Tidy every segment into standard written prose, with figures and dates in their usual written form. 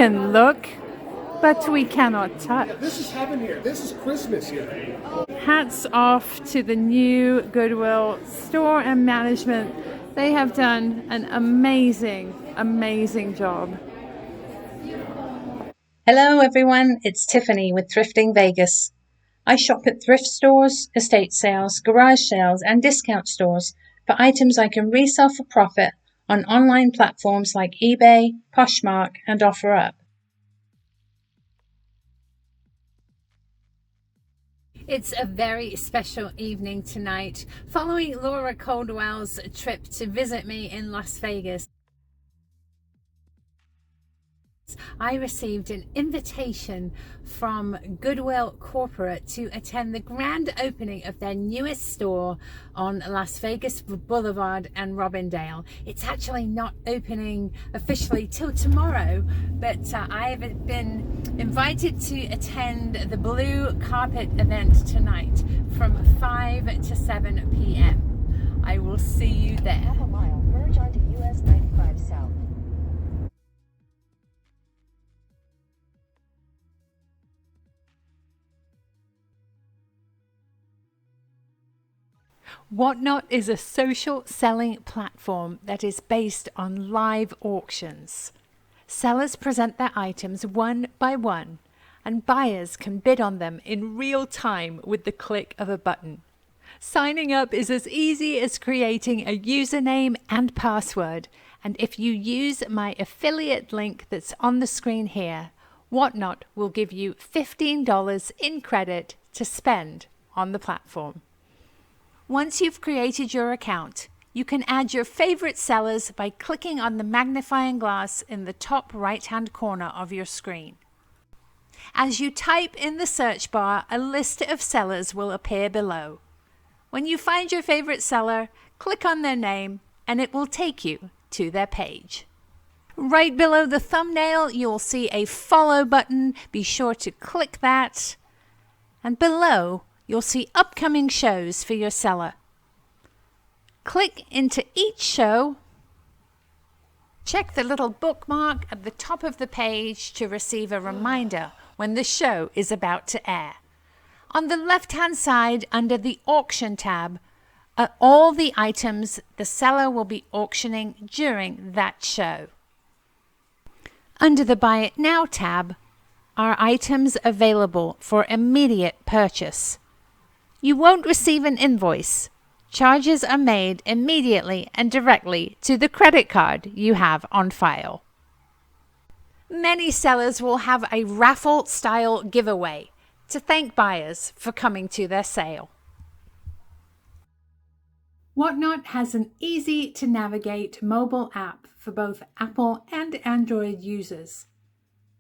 can look, but we cannot touch. This is heaven here. This is Christmas here. Hats off to the new Goodwill store and management. They have done an amazing, amazing job. Hello everyone, it's Tiffany with Thrifting Vegas. I shop at thrift stores, estate sales, garage sales, and discount stores for items I can resell for profit on online platforms like eBay, Poshmark, and OfferUp. It's a very special evening tonight following Laura Caldwell's trip to visit me in Las Vegas. I received an invitation from Goodwill Corporate to attend the grand opening of their newest store on Las Vegas Boulevard and Robindale. It's actually not opening officially till tomorrow, but I've been invited to attend the blue carpet event tonight from 5 to 7 p.m. I will see you there. Half a mile, merge onto US 95 South. Whatnot is a social selling platform that is based on live auctions. Sellers present their items one by one, and buyers can bid on them in real time with the click of a button. Signing up is as easy as creating a username and password, and if you use my affiliate link that's on the screen here, Whatnot will give you $15 in credit to spend on the platform. Once you've created your account, you can add your favorite sellers by clicking on the magnifying glass in the top right-hand corner of your screen. As you type in the search bar, a list of sellers will appear below. When you find your favorite seller, click on their name and it will take you to their page. Right below the thumbnail, you'll see a follow button. Be sure to click that. And below, you'll see upcoming shows for your seller. Click into each show. Check the little bookmark at the top of the page to receive a reminder when the show is about to air. On the left-hand side, under the Auction tab, are all the items the seller will be auctioning during that show. Under the Buy It Now tab are items available for immediate purchase. You won't receive an invoice. Charges are made immediately and directly to the credit card you have on file. Many sellers will have a raffle-style giveaway to thank buyers for coming to their sale. Whatnot has an easy-to-navigate mobile app for both Apple and Android users.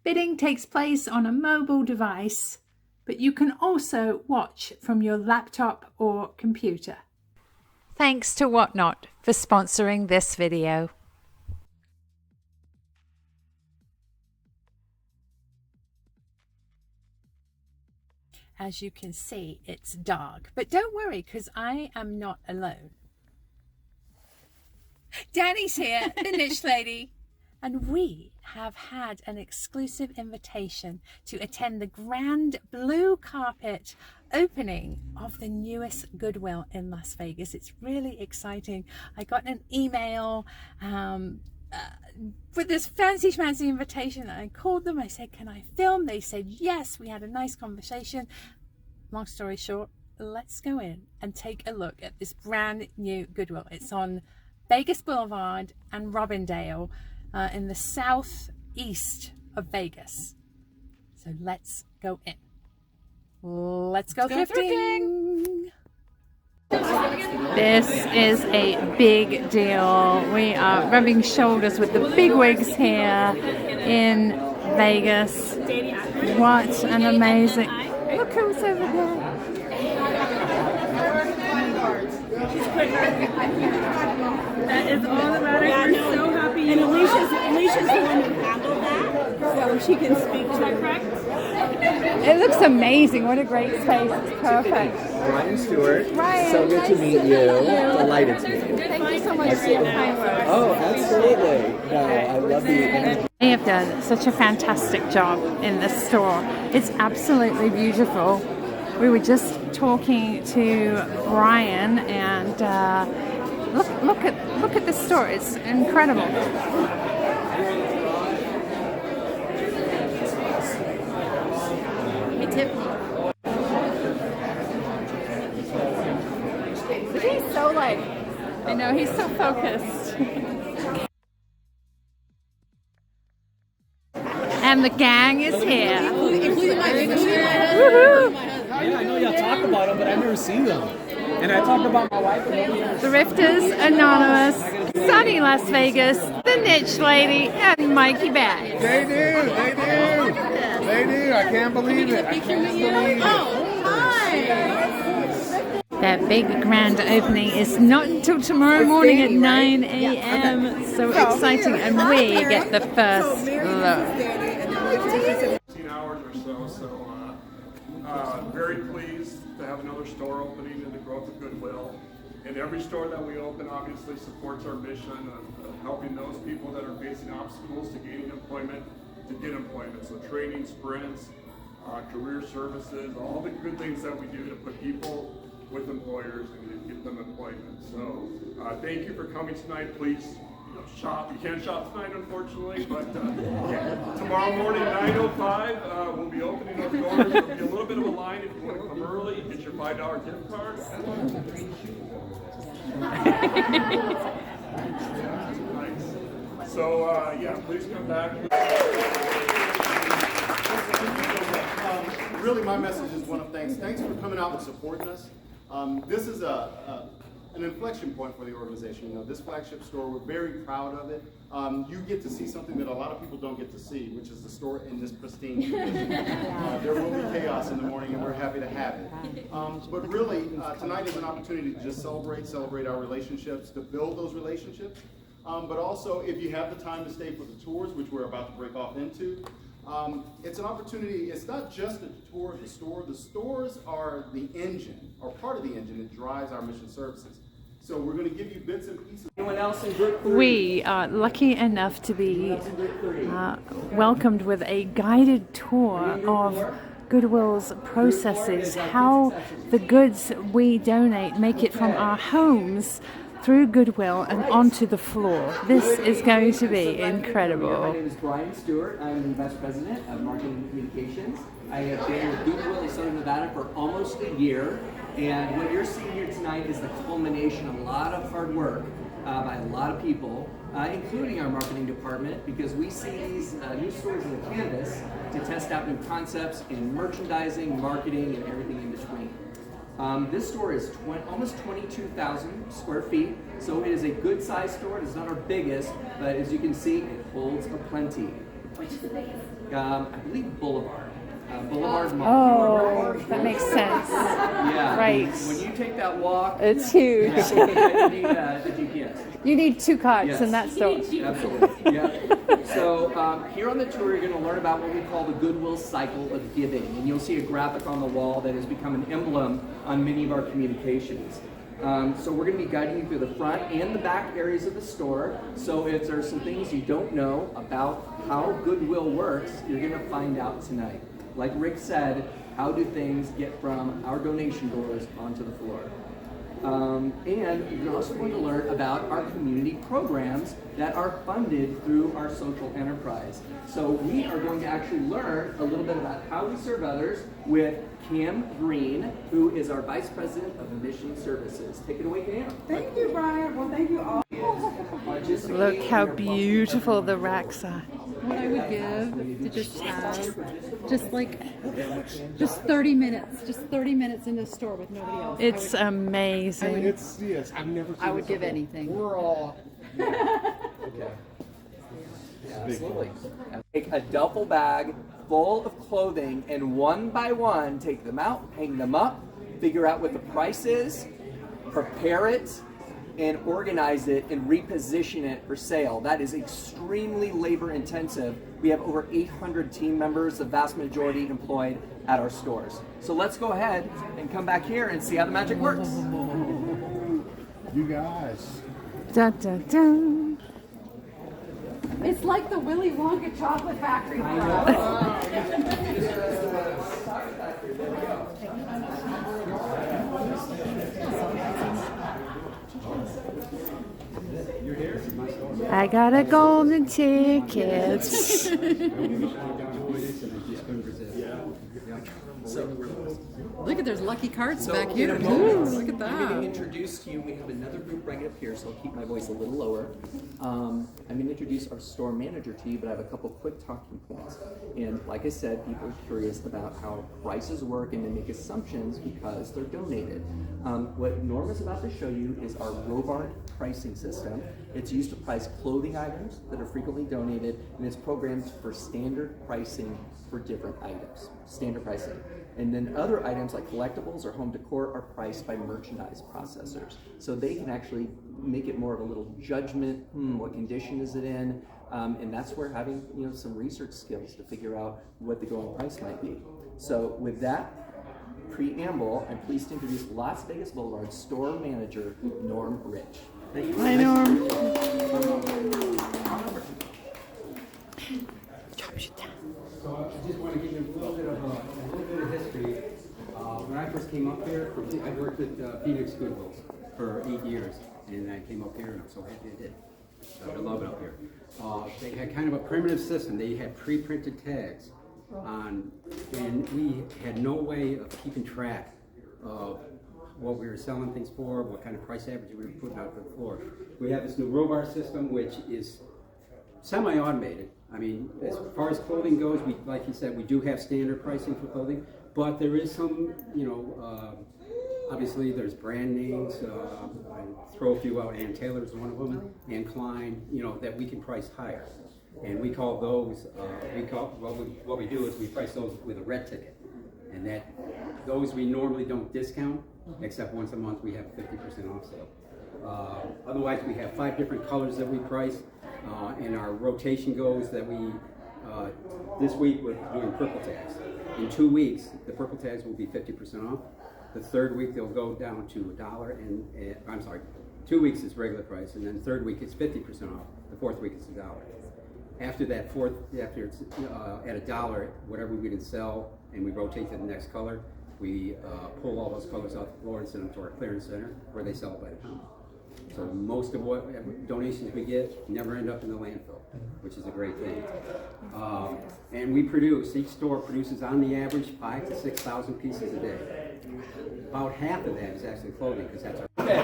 Bidding takes place on a mobile device, but you can also watch from your laptop or computer. Thanks to Whatnot for sponsoring this video. As you can see, it's dark, but don't worry because I am not alone. Danny's here, the niche lady. And we have had an exclusive invitation to attend the grand blue carpet opening of the newest Goodwill in Las Vegas. It's really exciting. I got an email with this fancy schmancy invitation. I called them. I said, can I film? They said yes. We had a nice conversation. Long story short, let's go in and take a look at this brand new Goodwill. It's on Vegas Boulevard and Robindale, in the southeast of Vegas. So let's go in. Let's go thrifting. This is a big deal. We are rubbing shoulders with the bigwigs here in Vegas. What an amazing... Look who's over there. That is all that matters. I'm so happy. And Alicia's the one who handled that, so she can speak to it. Is that correct? It looks amazing. What a great space. It's perfect. Brian Stewart. Ryan, So good to meet you. Delighted to meet you. Thank you so much for your kind words. Oh, absolutely. No, I love the energy. They have done such a fantastic job in this store. It's absolutely beautiful. We were just talking to Brian, and look at this store. It's incredible. Hey, Tiffany. He's so I know, he's so focused. And the gang is here. Including my husband. Woohoo! Yeah, I know y'all talk about them, but I've never seen them. And I talked about my wife. Thrifters Anonymous, Sunny Las Vegas, the Niche Lady, and Mikey Bags. They do. I can't believe it. Their big grand opening is not until tomorrow morning at 9 a.m. So exciting, and we get the first look. 15 hours or so very pleased to have another store opening in the growth of Goodwill. And every store that we open obviously supports our mission of helping those people that are facing obstacles to gaining employment to get employment. So training, sprints, career services, all the good things that we do to put people with employers and get them employment. So thank you for coming tonight. Please shop. You can't shop tonight, unfortunately, but tomorrow morning, 9:05, we'll be opening those doors. There'll be a little bit of a line if you want to come early. Get your $5 gift card. Nice. So please come back. Really, my message is one of thanks. Thanks for coming out and supporting us. This is an inflection point for the organization. You know, this flagship store, we're very proud of it. You get to see something that a lot of people don't get to see, which is the store in this pristine condition. There will be chaos in the morning, and we're happy to have it. But really, tonight is an opportunity to just celebrate our relationships, to build those relationships. But also, if you have the time to stay for the tours, which we're about to break off into, it's an opportunity. It's not just a tour of the store. The stores are the engine, or part of the engine that drives our mission services. So we're going to give you bits and pieces. Anyone else in group 3? We are lucky enough to be welcomed with a guided tour of Goodwill's processes, how the goods we donate make it from our homes through Goodwill and onto the floor. This is going to be incredible. My name is Brian Stewart. I'm the Vice President of Marketing and Communications. I have been with Goodwill of Southern Nevada for almost a year. And what you're seeing here tonight is the culmination of a lot of hard work by a lot of people, including our marketing department, because we see these new stores as a canvas to test out new concepts in merchandising, marketing, and everything in between. This store is almost 22,000 square feet, so it is a good sized store. It's not our biggest, but as you can see, it holds a plenty. Which is the biggest? I believe Boulevard. Boulevard Mall. Oh, that makes sense. Yeah. Right. When you take that walk, It's huge. you need the GPS. You need 2 carts Yes. in that store. Absolutely. Yeah. So here on the tour, you're going to learn about what we call the Goodwill cycle of giving, and you'll see a graphic on the wall that has become an emblem on many of our communications. So we're going to be guiding you through the front and the back areas of the store. So if there's some things you don't know about how Goodwill works, you're going to find out tonight. Like Rick said, how do things get from our donation doors onto the floor? And you're also going to learn about our community programs that are funded through our social enterprise. So we are going to actually learn a little bit about how we serve others with Cam Green, who is our Vice President of Mission Services. Take it away, Cam. Thank you, Brian. Well, thank you all. Look how beautiful the racks are. What I would give to just have just 30 minutes in the store with nobody else. It's amazing. I've never seen I would give anything. We're all. Okay. Absolutely. Take a duffel bag full of clothing and one by one take them out, hang them up, figure out what the price is, prepare it, and organize it and reposition it for sale. That is extremely labor intensive. We have over 800 team members, the vast majority employed at our stores. So let's go ahead and come back here and see how the magic works. You guys. Dun, dun, dun. It's like the Willy Wonka chocolate factory. I got a golden ticket. Look at there's lucky cards So back in here. a moment, Look at I'm going to that. introduce to you, we have another group right up here, so I'll keep my voice a little lower. I'm going to introduce our store manager to you, but I have a couple quick talking points. And like I said, people are curious about how prices work and they make assumptions because they're donated. What Norma's about to show you is our Robart pricing system. It's used to price clothing items that are frequently donated, and it's programmed for standard pricing for different items, standard pricing. And then other items like collectibles or home decor are priced by merchandise processors. So they can actually make it more of a little judgment, what condition is it in? And that's where having some research skills to figure out what the going price might be. So with that preamble, I'm pleased to introduce Las Vegas Boulevard store manager, Norm Rich. Thank you. Hi, Norm. So I just want to give you a little bit of history. When I first came up here, I worked at Phoenix Goodwill for 8 years, and I came up here, and I'm so happy I did. So I love it up here. They had kind of a primitive system. They had pre-printed tags on, and we had no way of keeping track of what we were selling things for, what kind of price average we were putting out for the floor. We have this new Robart system, which is semi-automated. I mean, as far as clothing goes, we, like you said, we do have standard pricing for clothing, but there is some, obviously there's brand names. I throw a few out. Ann Taylor is one of them, Ann Klein, that we can price higher. And we call those, what we do is we price those with a red ticket. And those we normally don't discount, except once a month we have 50% off sale. Otherwise, we have 5 different colors that we price, and our rotation goes that this week we're doing purple tags. In 2 weeks, the purple tags will be 50% off. The third week they'll go down to $1, and I'm sorry, 2 weeks is regular price, and then the third week it's 50% off. The fourth week it's $1. After that after it's at $1, whatever we didn't sell, and we rotate to the next color, we pull all those colors off the floor and send them to our clearance center where they sell it by the pound. So most of what donations we get never end up in the landfill, which is a great thing. And we produce, each store produces on the average 5,000 to 6,000 pieces a day. About half of that is actually clothing, because that's our... Okay,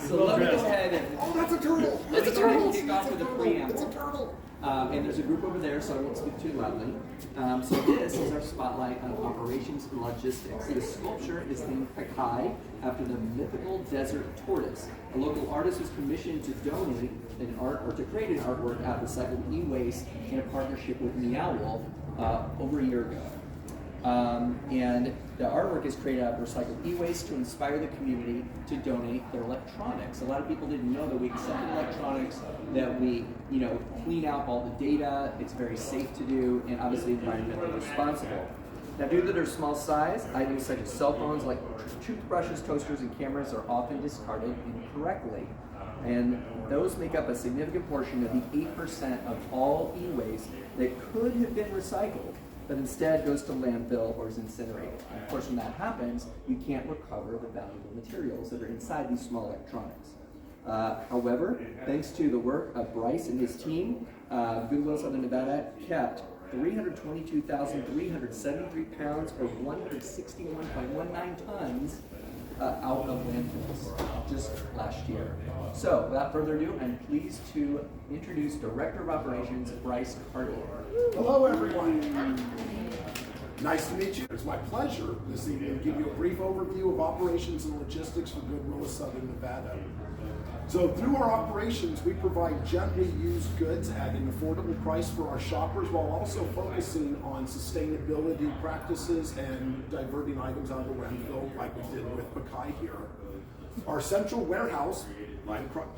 so let me go ahead and... Oh, that's a turtle! Let me go ahead and kick off with a preamble. It's a turtle! And there's a group over there, so I won't speak too loudly. So this is our spotlight on operations and logistics. This sculpture is named Kakai, after the mythical desert tortoise. A local artist was commissioned to donate an art, or to create an artwork out of recycled e-waste in a partnership with Meow Wolf over a year ago. And the artwork is created out of recycled e-waste to inspire the community to donate their electronics. A lot of people didn't know that we accept electronics, that we, clean out all the data. It's very safe to do, and obviously environmentally responsible. Now, due to their small size, items such as cell phones, like toothbrushes, toasters, and cameras are often discarded incorrectly. And those make up a significant portion of the 8% of all e-waste that could have been recycled, but instead goes to landfill or is incinerated. And of course, when that happens, you can't recover the valuable materials that are inside these small electronics. However, thanks to the work of Bryce and his team, Goodwill of Southern Nevada kept 322,373 pounds, or 161.19 tons, out of landfills just last year. So, without further ado, I'm pleased to introduce Director of Operations, Bryce Carter. Hello, everyone. Nice to meet you. It's my pleasure this evening to give you a brief overview of operations and logistics for Goodwill of Southern Nevada. So through our operations, we provide gently used goods at an affordable price for our shoppers, while also focusing on sustainability practices and diverting items out of the landfill, like we did with Pakai here. Our central warehouse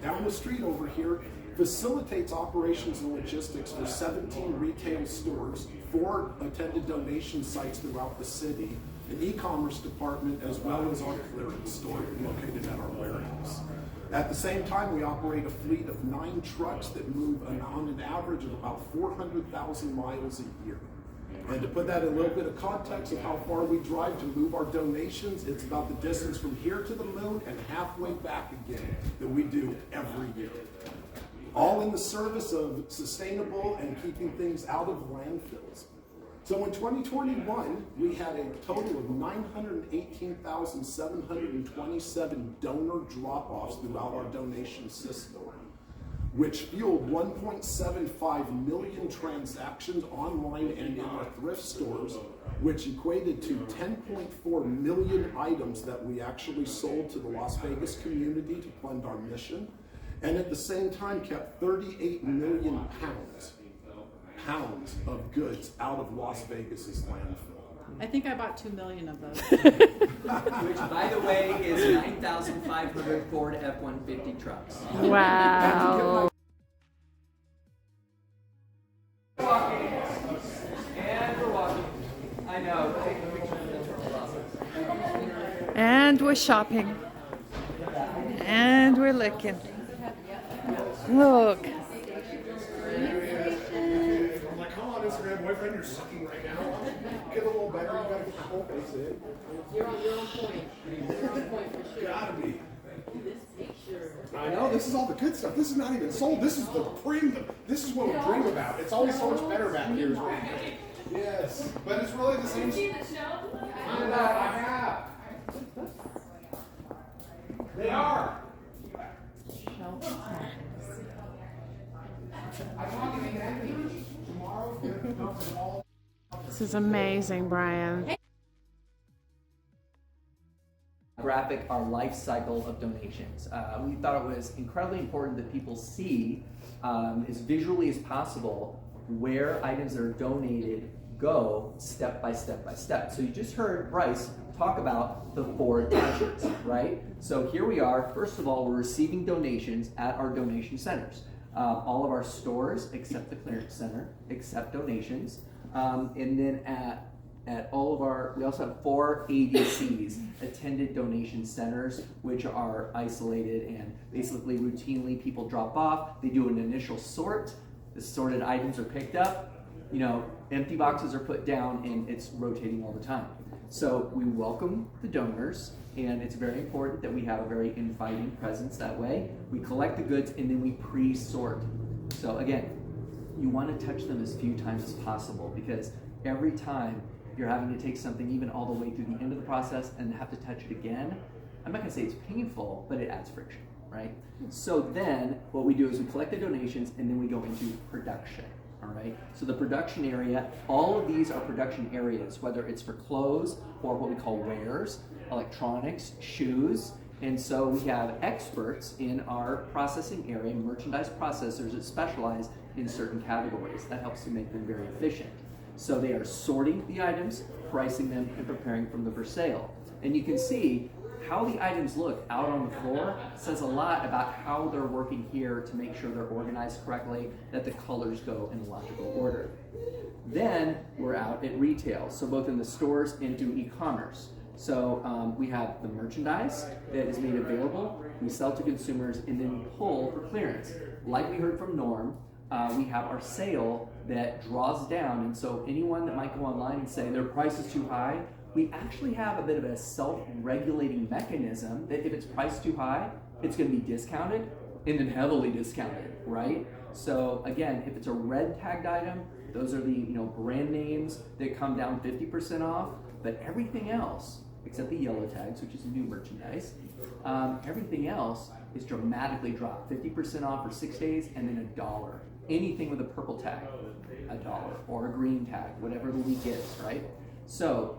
down the street over here, facilitates operations and logistics for 17 retail stores, 4 attended donation sites throughout the city, an e-commerce department, as well as our clearance store located at our warehouse. At the same time, we operate a fleet of 9 trucks that move on an average of about 400,000 miles a year. And to put that in a little bit of context of how far we drive to move our donations, it's about the distance from here to the moon and halfway back again that we do every year. All in the service of sustainable and keeping things out of landfills. So in 2021, we had a total of 918,727 donor drop-offs throughout our donation system, which fueled 1.75 million transactions online and in our thrift stores, which equated to 10.4 million items that we actually sold to the Las Vegas community to fund our mission, and at the same time kept 38 million pounds of goods out of Las Vegas's landfill. I think I bought 2 million of those. Which, by the way, is 9,500 Ford F-150 trucks. Wow. And we're walking. I know. And we're shopping. And we're licking. Look. I'm like, come on, Instagram boyfriend, you're sucking right now. Get a little better, you gotta get the whole face in. You're on point. You're on point for sure. Gotta be. This picture. I know, this is all the good stuff. This is not even sold. This is the this is what we dream about. It's always so much better back here. Yes, but it's really the same. Have you seen the show? I have. They are. This is amazing, Brian. Graphic our life cycle of donations. We thought it was incredibly important that people see as visually as possible where items that are donated go step by step by step. So you just heard Bryce talk about the 4 attachments, right? So here we are. First of all, we're receiving donations at our donation centers. All of our stores, except the clearance center, accept donations. And then at all of our, we also have 4 ADCs, attended donation centers, which are isolated and basically routinely people drop off. They do an initial sort. The sorted items are picked up. You know, empty boxes are put down, and it's rotating all the time. So we welcome the donors, and it's very important that we have a very inviting presence that way. We collect the goods, and then we pre-sort. So again, you want to touch them as few times as possible, because every time you're having to take something even all the way through the end of the process and have to touch it again, I'm not going to say it's painful, but it adds friction, right? So then what we do is we collect the donations, and then we go into production. All right, so the production area, all of these are production areas, whether it's for clothes or what we call wares, electronics, shoes. And so we have experts in our processing area, merchandise processors that specialize in certain categories. That helps to make them very efficient. So they are sorting the items, pricing them, and preparing for them for sale. And you can see how the items look out on the floor says a lot about how they're working here to make sure they're organized correctly, that the colors go in logical order. Then we're out at retail, so both in the stores and through e-commerce. So we have the merchandise that is made available, we sell to consumers, and then we pull for clearance. Like we heard from Norm, we have our sale that draws down, and so anyone that might go online and say their price is too high, we actually have a bit of a self-regulating mechanism that if it's priced too high, it's going to be discounted and then heavily discounted, right? So again, if it's a red tagged item, those are the brand names that come down 50% off, but everything else, except the yellow tags, which is new merchandise, everything else is dramatically dropped. 50% off for 6 days and then $1. Anything with a purple tag, $1, or a green tag, whatever the week is, right? So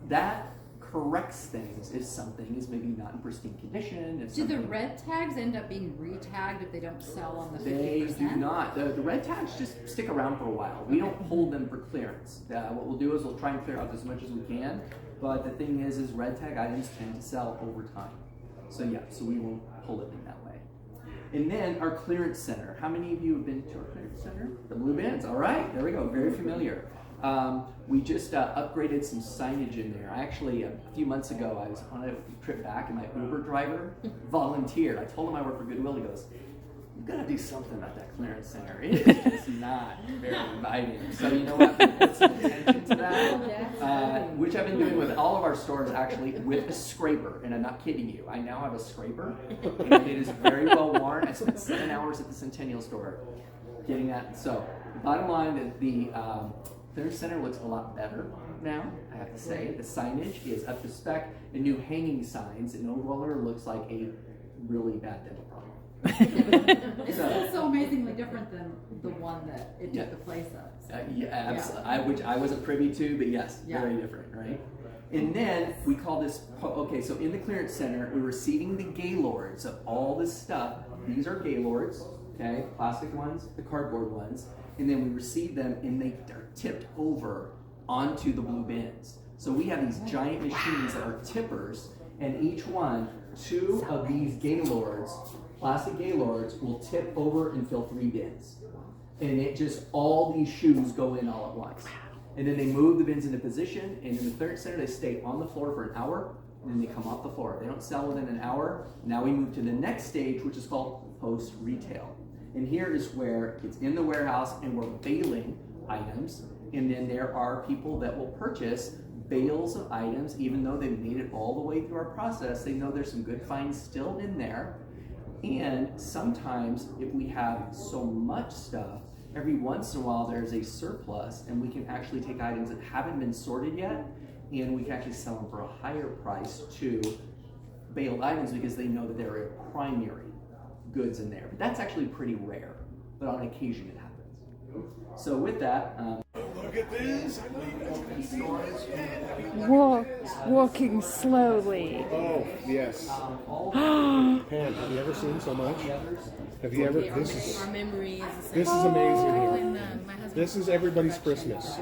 that corrects things if something is maybe not in pristine condition. Do the red tags end up being re-tagged if they don't sell on the 50%? They do not. The red tags just stick around for a while. We don't hold them for clearance. What we'll do is we'll try and clear out as much as we can, but the thing is red tag items tend to sell over time. So yeah, so we won't hold it in that way. And then our clearance center. How many of you have been to our clearance center? The blue bins. All right, there we go. Very familiar. We just upgraded some signage in there. I actually, a few months ago, I was on a trip back and my Uber driver volunteered. I told him I work for Goodwill. He goes, "You've got to do something about that clearance center. It is just not very inviting." So you know what? Put some attention to that, which I've been doing with all of our stores, actually, with a scraper. And I'm not kidding you. I now have a scraper, and it is very well worn. I spent 7 hours at the Centennial store getting that. So bottom line, the clearance center looks a lot better now, I have to say. The signage is up to spec, and new hanging signs. It no longer looks like a really bad dental problem. It's still so amazingly different than the one that it took the place of. Yeah, absolutely. Which I wasn't privy to, but yes, very different, right? And then we call this, okay, so in the clearance center, we're receiving the gaylords of all this stuff. These are gaylords, okay, plastic ones, the cardboard ones, and then we receive them and they are tipped over onto the blue bins. So we have these giant machines that are tippers, and each one, 2 of these gaylords, plastic gaylords, will tip over and fill 3 bins. And it just, all these shoes go in all at once. And then they move the bins into position, and in the clearance center, they stay on the floor for an hour, and then they come off the floor. They don't sell within an hour. Now we move to the next stage, which is called post-retail. And here is where it's in the warehouse, and we're baling items, and then there are people that will purchase bales of items, even though they've made it all the way through our process. They know there's some good finds still in there. And sometimes if we have so much stuff, every once in a while there's a surplus, and we can actually take items that haven't been sorted yet, and we can actually sell them for a higher price to baled items because they know that there are primary goods in there. But that's actually pretty rare, but on occasion it happens. So with that, look at this. Walking slowly. Oh, yes. Pam, have you ever seen so much? Have you ever? Our memory is the same. This is amazing here. When, my husband This is everybody's Christmas.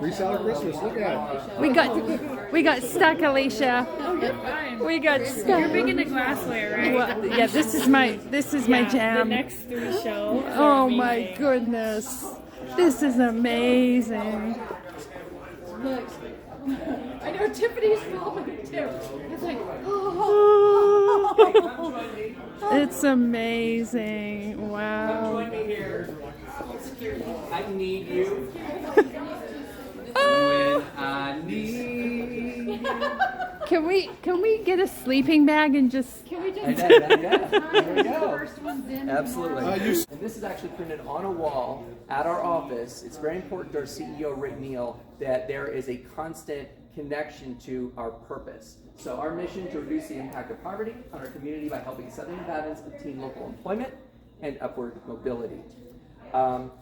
Reseller Christmas. Look at it. We got stuck, Alicia. Oh, you're fine. We got stuck. You're big into glassware, right? Well, yeah, this is my jam. The next 3 shows. Oh my goodness. This is amazing. Look, I know Tiffany's filming too. It's like, It's amazing. Wow. I need you when I need you. Can we get a sleeping bag and just? can we just? There we go. First one's in. Absolutely. And this is actually printed on a wall at our office. It's very important to our CEO, Rick Neal, that there is a constant connection to our purpose. So our mission to reduce the impact of poverty on our community by helping Southern Nevadans obtain local employment and upward mobility.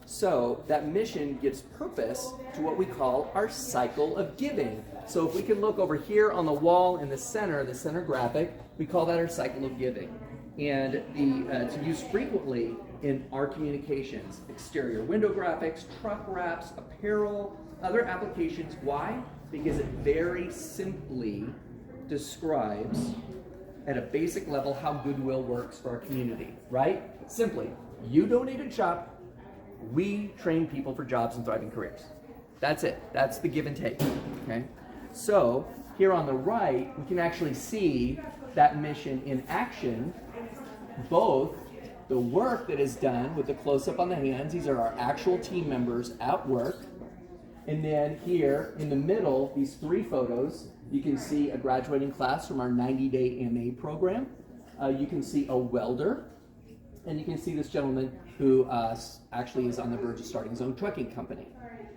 So that mission gives purpose to what we call our cycle of giving. So if we can look over here on the wall in the center graphic, we call that our cycle of giving. And it's used frequently in our communications, exterior window graphics, truck wraps, apparel, other applications. Why? Because it very simply describes at a basic level how Goodwill works for our community, right? Simply, you donated shop, we train people for jobs and thriving careers. That's it. That's the give and take, okay? So here on the right, we can actually see that mission in action, both the work that is done with the close-up on the hands. These are our actual team members at work. And then here in the middle, these 3 photos, you can see a graduating class from our 90-day MA program. You can see a welder, and you can see this gentleman who actually is on the verge of starting his own trucking company.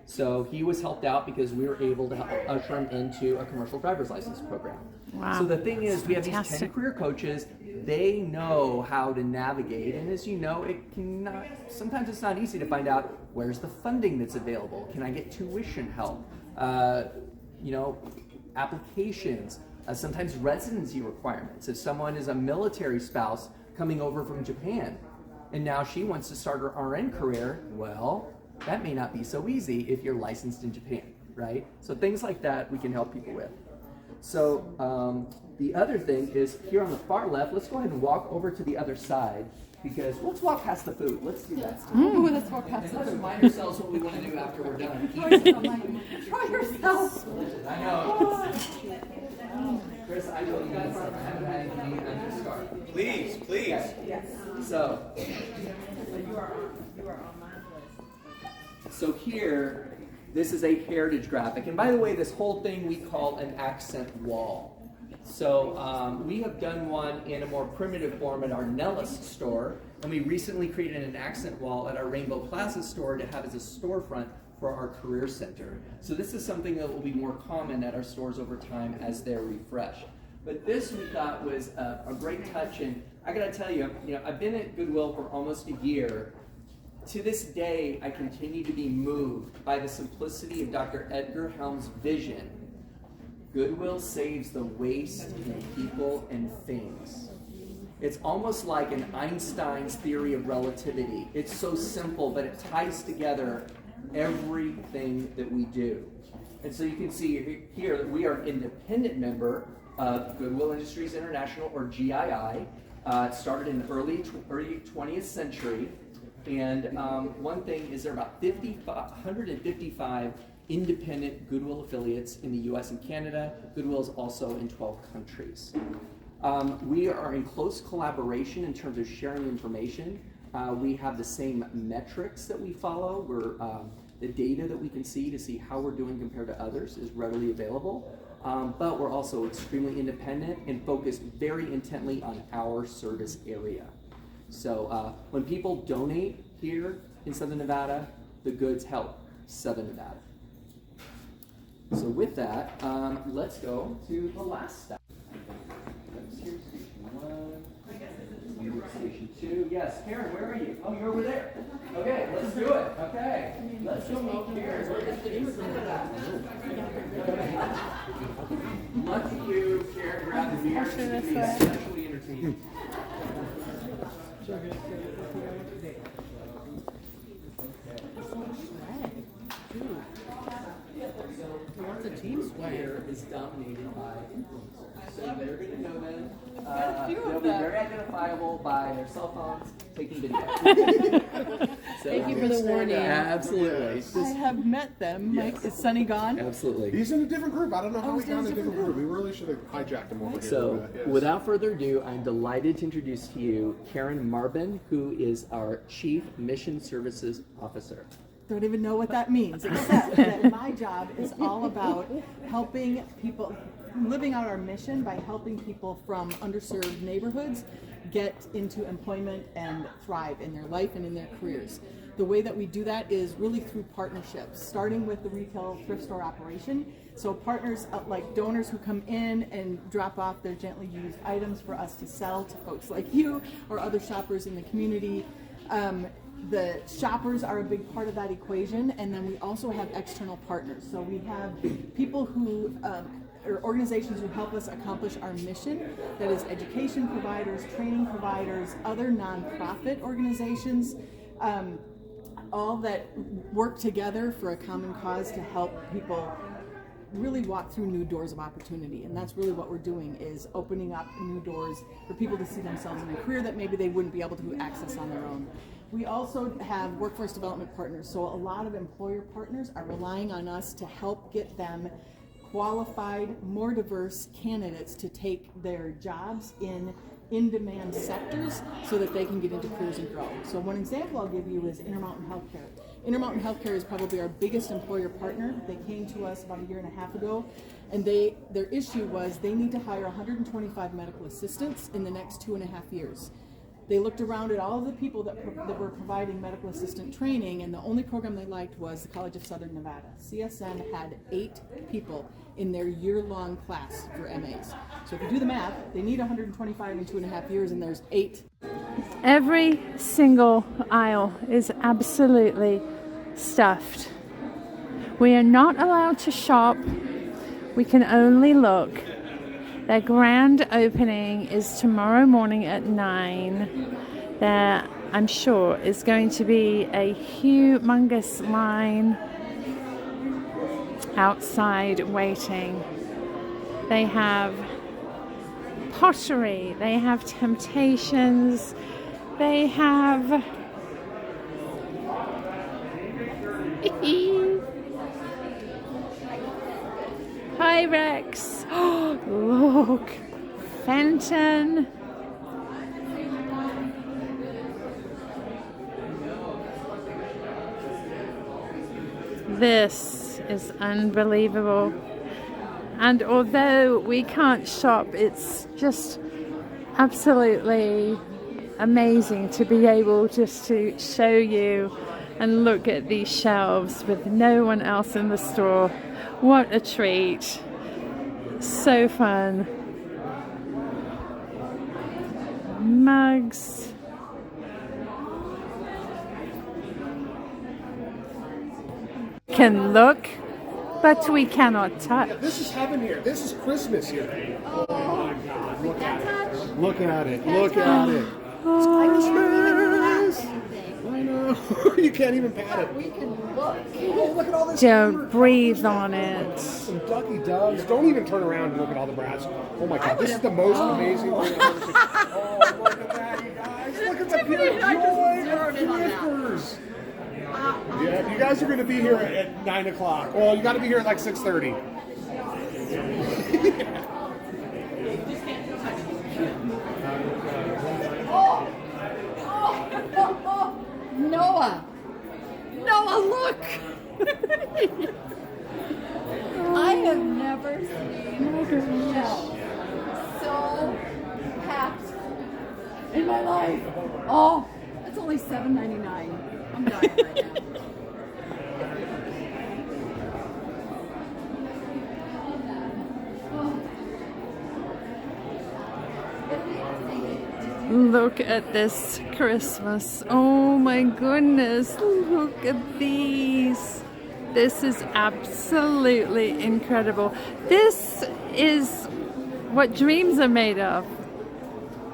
So he was helped out because we were able to help usher him into a commercial driver's license program. Wow. So the thing is, we have these 10 Fantastic. career coaches. They know how to navigate, and as you know, sometimes it's not easy to find out where's the funding that's available. Can I get tuition help? Applications, sometimes residency requirements. If someone is a military spouse coming over from Japan, and now she wants to start her RN career, well, that may not be so easy if you're licensed in Japan, right? So things like that we can help people with. So the other thing is here on the far left, let's go ahead and walk over to the other side because let's walk past the food. Let's do that. Ooh, let's walk past Let's the food. remind ourselves what we want to do after we're done. Try yourself. I know. Chris, I know you got something. I haven't had anything on your scarf. Please, please. Okay. So here, this is a heritage graphic. And by the way, this whole thing we call an accent wall. So we have done one in a more primitive form at our Nellis store, and we recently created an accent wall at our Rainbow Plaza store to have as a storefront for our career center. So this is something that will be more common at our stores over time as they're refreshed. But this we thought was a great touch, and I gotta tell you, I've been at Goodwill for almost a year. To this day, I continue to be moved by the simplicity of Dr. Edgar Helm's vision. Goodwill saves the waste in people and things. It's almost like an Einstein's theory of relativity. It's so simple, but it ties together everything that we do. And so you can see here that we are an independent member of Goodwill Industries International, or GII. It started in the early 20th century. And one thing is there are about 155 independent Goodwill affiliates in the US and Canada. Goodwill is also in 12 countries. We are in close collaboration in terms of sharing information. We have the same metrics that we follow. The data that we can see to see how we're doing compared to others is readily available. But we're also extremely independent and focused very intently on our service area. So when people donate here in Southern Nevada, the goods help Southern Nevada. So with that, let's go to the last step. Here's station 1, station 2. Yes, Karen, where are you? Oh, you're over there. Okay, let's do it. Okay, let's go meet Karen. Lucky you, Karen, grab the beer. It's going to be especially entertaining. The team sweater is dominated by influencers. So they're going to know them. They'll be very identifiable by their cell phones taking video. Thank you for the warning. Absolutely. I have met them. Mike, is Sonny gone? Absolutely. He's in a different group. I don't know how he got in a different group. We really should have hijacked him over here. So, without further ado, I'm delighted to introduce to you Karen Marbin, who is our Chief Mission Services Officer. Don't even know what that means, except that my job is all about helping people, living out our mission by helping people from underserved neighborhoods get into employment and thrive in their life and in their careers. The way that we do that is really through partnerships, starting with the retail thrift store operation. So partners like donors who come in and drop off their gently used items for us to sell to folks like you or other shoppers in the community. The shoppers are a big part of that equation, and then we also have external partners. So we have people who, or organizations who help us accomplish our mission, that is education providers, training providers, other nonprofit organizations, all that work together for a common cause to help people really walk through new doors of opportunity. And that's really what we're doing, is opening up new doors for people to see themselves in a career that maybe they wouldn't be able to access on their own. We also have workforce development partners. So a lot of employer partners are relying on us to help get them qualified, more diverse candidates to take their jobs in in-demand sectors so that they can get into careers and grow. So one example I'll give you is Intermountain Healthcare. Intermountain Healthcare is probably our biggest employer partner. They came to us about 1.5 years ago, and their issue was they need to hire 125 medical assistants in the next 2.5 years. They looked around at all of the people that were providing medical assistant training, and the only program they liked was the College of Southern Nevada. CSN had 8 people in their year-long class for MAs. So if you do the math, they need 125 in 2.5 years, and there's 8. Every single aisle is absolutely stuffed. We are not allowed to shop. We can only look. Their grand opening is tomorrow morning at 9. There, I'm sure, is going to be a humongous line outside waiting. They have pottery. They have temptations. They have Hi Rex. Oh, look. Fenton. This is unbelievable. And although we can't shop, it's just absolutely amazing to be able just to show you and look at these shelves with no one else in the store. What a treat. So fun. Mugs. Can look, but we cannot touch. This is heaven here. This is Christmas here. Oh my God! Look at it. Look at it. Look at it. Christmas. I know. You can't even pat it. We can look. Oh, look at all this. Don't breathe on it. Some ducky doves. Don't even turn around and look at all the brats. Oh my God! This is the most amazing thing I've ever seen. Oh, look at that, you guys! Look at the pure joy of Thrifters. Yeah, you guys are going to be here at 9 o'clock. Well, you got to be here at like 6:30. Noah! Noah, look! I have never seen shelves so packed in my life. Oh, it's only $7.99. I'm dying right now. Look at this Christmas. Oh my goodness. Look at these. This is absolutely incredible. This is what dreams are made of.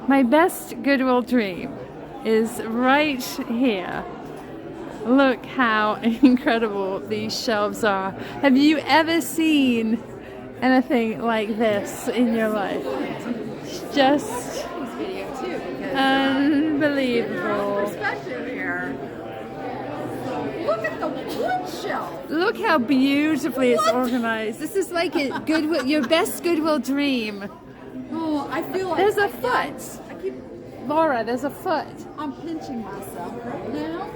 My best Goodwill dream is right here. Look how incredible these shelves are. Have you ever seen anything like this in your life? It's just unbelievable. Perspective here. Look at the wood shelf. Look how beautifully it's organized. This is like a Goodwill, your best Goodwill dream. Oh, I feel like there's a foot. Laura, there's a foot. I'm pinching myself right now.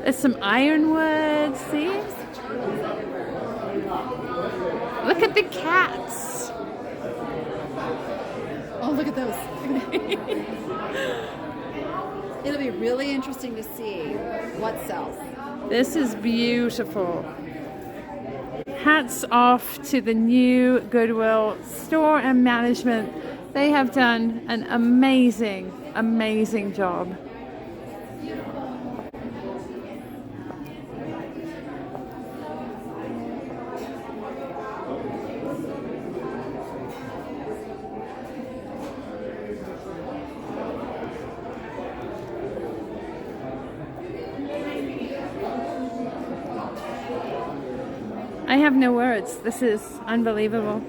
There's some ironwood, see? Look at the cats. Oh, look at those. It'll be really interesting to see what sells. This is beautiful. Hats off to the new Goodwill store and management. They have done an amazing, amazing job. I have no words. This is unbelievable.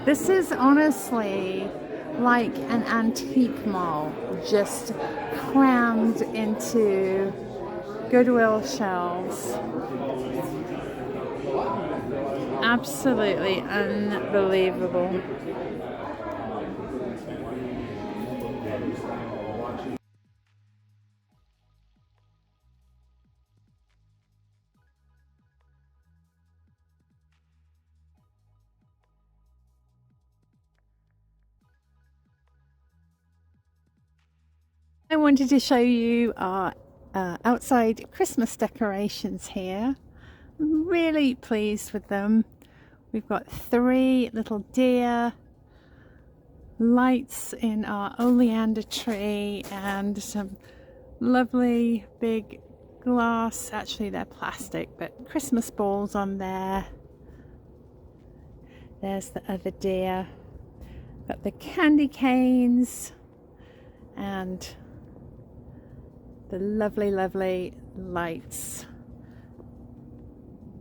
This is honestly like an antique mall, just crammed into Goodwill shelves. Absolutely unbelievable. I wanted to show you our outside Christmas decorations here. I'm really pleased with them. We've got 3 little deer, lights in our oleander tree, and some lovely big glass. Actually, they're plastic, but Christmas balls on there. There's the other deer. Got the candy canes and the lovely, lovely lights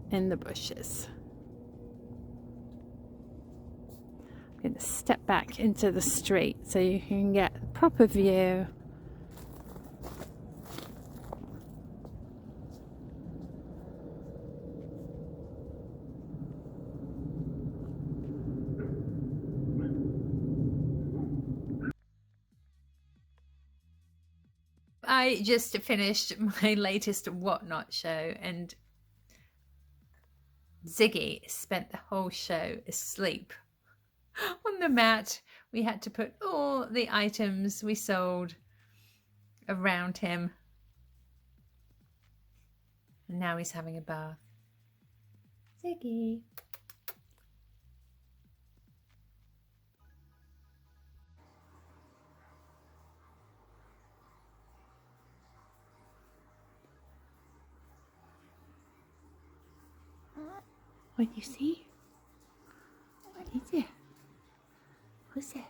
in the bushes. I'm going to step back into the street so you can get a proper view. I just finished my latest Whatnot show, and Ziggy spent the whole show asleep on the mat. We had to put all the items we sold around him, and now he's having a bath. Ziggy. What do you see? What is it? Who's it?